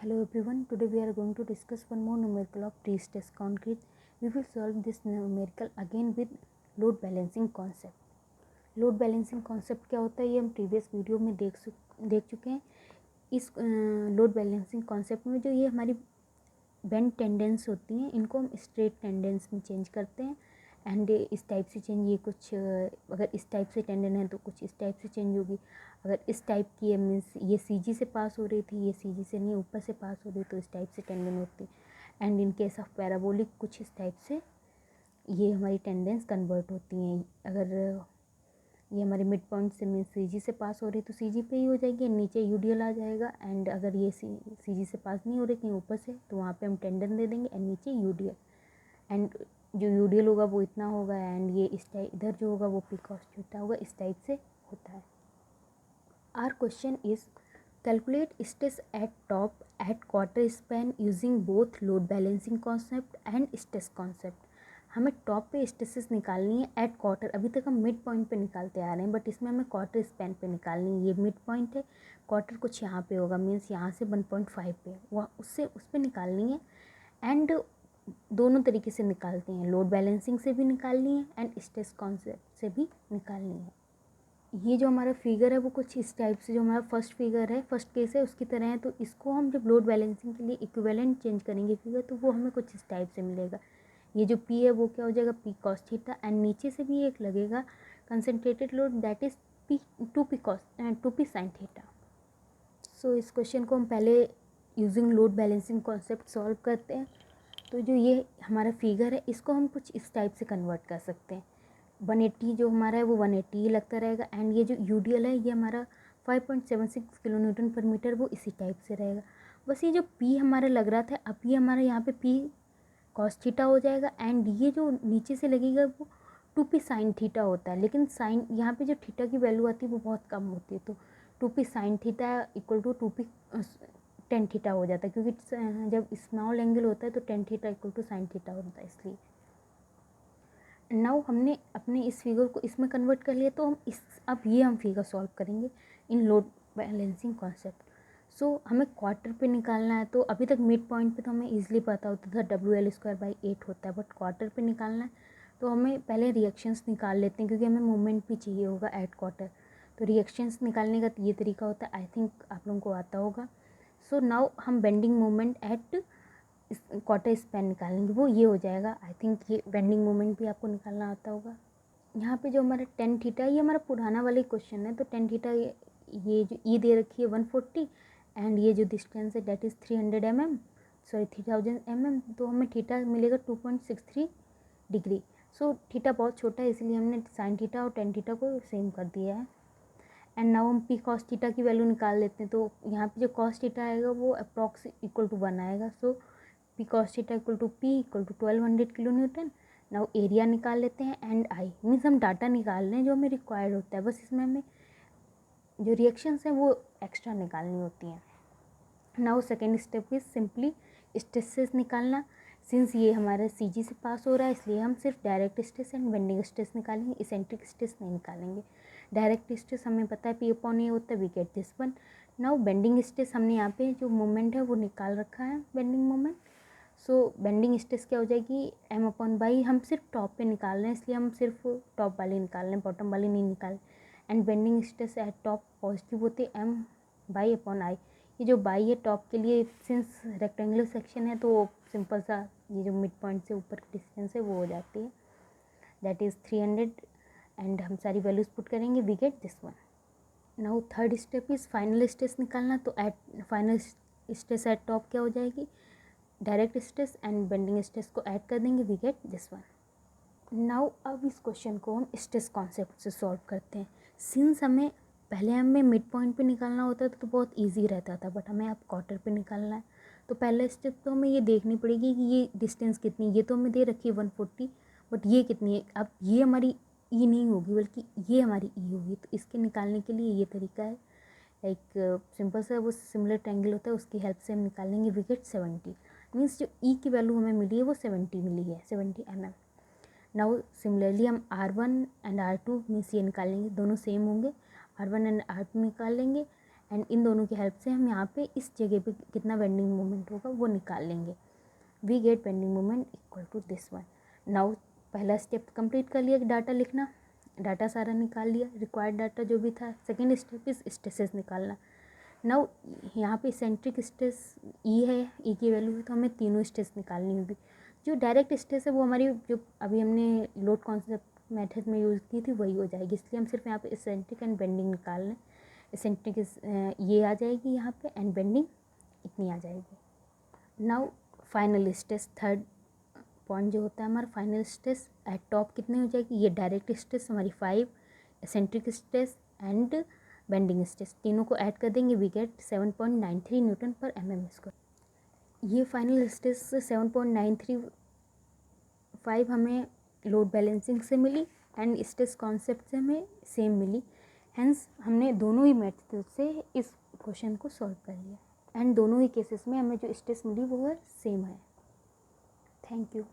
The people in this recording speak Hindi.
Hello everyone, today we are going to discuss one more numerical of pre-stress concrete. We will solve this numerical again with load balancing concept. Load balancing concept क्या होता है ये हम प्रीवियस वीडियो में देख चुके हैं। इस लोड बैलेंसिंग कॉन्सेप्ट में जो ये हमारी बेंड टेंडेंस होती हैं इनको हम स्ट्रेट टेंडेंस में चेंज करते हैं। एंड इस टाइप से चेंज, ये कुछ अगर इस टाइप से टेंडन है तो कुछ इस टाइप से चेंज होगी। अगर इस टाइप की है मीन्स ये सीजी से पास हो रही थी, ये सीजी से नहीं ऊपर से पास हो रही, तो इस टाइप से टेंडन होती है। And in case of parabolic कुछ इस टाइप से ये हमारी टेंडेंस कन्वर्ट होती हैं। अगर ये हमारे मिड पॉइंट से मीन्स सीजी से पास हो रही तो सीजी पे ही हो जाएगी, नीचे यूडीएल आ जाएगा। एंड अगर ये सीजी से पास नहीं हो रही कहीं ऊपर से तो वहाँ पे हम टेंडन दे देंगे एंड नीचे यूडीएल। एंड जो यूडीएल होगा वो इतना होगा एंड ये इस टाइप इधर जो होगा वो पी कॉस थीटा होगा, इस टाइप से होता है। Our question is calculate stress at top at quarter span using both load balancing concept and stress concept. हमें टॉप पे स्ट्रेसेस निकालनी है एट क्वार्टर। अभी तक हम मिड पॉइंट पे निकालते आ रहे हैं बट इसमें हमें क्वार्टर स्पैन पे निकालनी है। ये मिड पॉइंट है, क्वार्टर कुछ यहाँ पे होगा मीन्स यहाँ से 1.5 पे, वह उससे उस पर निकालनी है। एंड दोनों तरीके से निकालते हैं, लोड बैलेंसिंग से भी निकालनी है एंड स्ट्रेस कॉन्सेप्ट से भी निकालनी है। ये जो हमारा फिगर है वो कुछ इस टाइप से, जो हमारा फर्स्ट फिगर है, फर्स्ट केस है उसकी तरह है। तो इसको हम जब लोड बैलेंसिंग के लिए इक्विवेलेंट चेंज करेंगे फिगर तो वो हमें कुछ इस टाइप से मिलेगा। ये जो पी है वो क्या हो जाएगा, पी कॉस थीटा। एंड नीचे से भी एक लगेगा concentrated load, that is P two P sine theta. So इस क्वेश्चन को हम पहले using load balancing concept solve करते हैं। तो जो ये हमारा फिगर है इसको हम कुछ इस टाइप से कन्वर्ट कर सकते हैं। 180 जो हमारा है वो 180 ही लगता रहेगा। एंड ये जो यूडीएल है ये हमारा 5.76 किलो न्यूटन पर मीटर, वो इसी टाइप से रहेगा। बस ये जो पी हमारा लग रहा था, अब ये हमारा यहाँ पे पी कॉस थीटा हो जाएगा। एंड ये जो नीचे से लगेगा वो 2p साइन थीटा होता है। लेकिन साइन यहाँ पे जो थीटा की वैल्यू आती है वो बहुत कम होती है, तो 2p sine theta equal to 2p tan theta हो जाता है, क्योंकि जब स्मॉल एंगल होता है तो tan theta equal to sine theta होता है। इसलिए नाउ हमने अपने इस फिगर को इसमें कन्वर्ट कर लिया, तो अब ये हम फिगर सॉल्व करेंगे इन लोड बैलेंसिंग कॉन्सेप्ट। सो हमें क्वार्टर पे निकालना है। तो अभी तक मिड पॉइंट पे तो हमें इजीली पता होता था WL²/8 होता है, बट क्वार्टर पे निकालना है तो हमें पहले रिएक्शंस निकाल लेते हैं, क्योंकि हमें मोमेंट भी चाहिए होगा एट क्वार्टर। तो रिएक्शंस निकालने का ये तरीका होता है, आई थिंक आप लोगों को आता होगा। सो नाउ हम बेंडिंग मोमेंट एट इस क्वार्टर स्पैन निकालेंगे, वो ये हो जाएगा। आई थिंक ये बेंडिंग मोमेंट भी आपको निकालना आता होगा। यहाँ पे जो हमारा टेन थीटा, ये हमारा पुराना वाला क्वेश्चन है। तो टेन थीटा ये जो ई दे रखी है 140 एंड ये जो डिस्टेंस है that is 300 mm, sorry 3000 mm। तो हमें थीटा मिलेगा 2.63 डिग्री। सो थीटा बहुत छोटा है इसलिए हमने साइन थीटा और टेन थीटा को सेम कर दिया है। एंड नाउ हम पी कॉस थीटा की वैल्यू निकाल लेते हैं। तो यहाँ पे जो कॉस थीटा आएगा वो अप्रॉक्स इक्वल टू 1 आएगा। So P cos theta equal to P equal to 1200 kilo newton. Now area निकाल लेते हैं एंड आई मीन्स हम डाटा निकाल रहे हैं जो हमें रिक्वायर्ड होता है, बस इसमें हमें जो रिएक्शंस हैं वो एक्स्ट्रा निकालनी होती हैं। Now second step is simply stresses निकालना। सिंस ये हमारा सीजी से पास हो रहा है इसलिए हम सिर्फ direct stress and bending stress निकालेंगे, इसेंट्रिक स्ट्रेस नहीं निकालेंगे। डायरेक्ट स्ट्रेस हमें पता है P/A होता है, we get this one. Now bending stress हमने यहाँ पे जो मोमेंट है वो निकाल रखा है, बेंडिंग मोमेंट। सो बेंडिंग स्ट्रेस क्या हो जाएगी, M//। हम सिर्फ टॉप पे निकाल रहे हैं इसलिए हम सिर्फ टॉप वाली निकाल रहे हैं, बॉटम वाली नहीं निकाल। And bending stress at top positive होती है M//I। ये जो बाई है टॉप के लिए, सिंस रेक्टेंगुलर सेक्शन है तो सिंपल सा ये जो मिड पॉइंट से ऊपर की डिस्टेंस है वो हो जाती है, दैट इज़ 300। एंड हम सारी वैल्यूज पुट करेंगे, we get this one. Now third step is final stress निकालना। तो at final stress at top क्या हो जाएगी, direct stress and bending stress को ऐड कर देंगे, we get this one. Now अब इस क्वेश्चन को हम स्ट्रेस कॉन्सेप्ट से सॉल्व करते हैं। सिंस हमें मिड पॉइंट पे निकालना होता था तो बहुत इजी रहता था, बट हमें अब क्वार्टर पे निकालना है। तो पहला स्टेप तो हमें ये देखनी पड़ेगी कि ये डिस्टेंस कितनी, ये तो हमें दे रखी है 140, बट ये कितनी है। अब ये हमारी ई नहीं होगी बल्कि ये हमारी ई होगी, तो इसके निकालने के लिए ये तरीका है, लाइक सिंपल सा वो सिमिलर ट्रायंगल होता है उसकी हेल्प से हम निकालेंगे, वी गेट 70। मीन्स जो ई की वैल्यू हमें मिली है वो 70 मिली है, 70 mm। नाउ सिमिलरली हम R1 एंड R2 मीन्स ये निकालेंगे, दोनों सेम होंगे, R1 एंड R2 निकाल लेंगे। एंड इन दोनों की हेल्प से हम यहाँ पे इस जगह पे कितना बेंडिंग मोमेंट होगा वो निकाल लेंगे। We get bending moment equal to this one. Now पहला स्टेप कंप्लीट कर लिया, डाटा लिखना, डाटा सारा निकाल लिया, रिक्वायर्ड डाटा जो भी था। सेकेंड स्टेप इज स्ट्रेसेस निकालना। नाउ यहाँ पे सेंट्रिक स्ट्रेस ई है, ई की वैल्यू है, तो हमें तीनों स्ट्रेस निकालनी होगी। जो डायरेक्ट स्ट्रेस है वो हमारी जो अभी हमने लोड कॉन्सेप्ट मेथड में यूज़ की थी वही हो जाएगी, इसलिए हम सिर्फ यहाँ पे सेंट्रिक एंड बेंडिंग निकाल लें। सेंट्रिक ये आ जाएगी यहाँ पे एंड बेंडिंग इतनी आ जाएगी। Now final stress, third point जो होता है हमारा फाइनल स्ट्रेस एट टॉप कितनी हो जाएगी, ये डायरेक्ट स्ट्रेस हमारी 5, centric stress and bending stress तीनों को ऐड कर देंगे, वी गेट 7.93 न्यूटन पर mm²। ये फाइनल स्ट्रेस 7.935 हमें लोड बैलेंसिंग से मिली एंड स्ट्रेस कॉन्सेप्ट से हमें सेम मिली। हेंस हमने दोनों ही मेथड से इस क्वेश्चन को सॉल्व कर लिया एंड दोनों ही केसेस में हमें जो स्ट्रेस मिली वो सेम है। Thank you.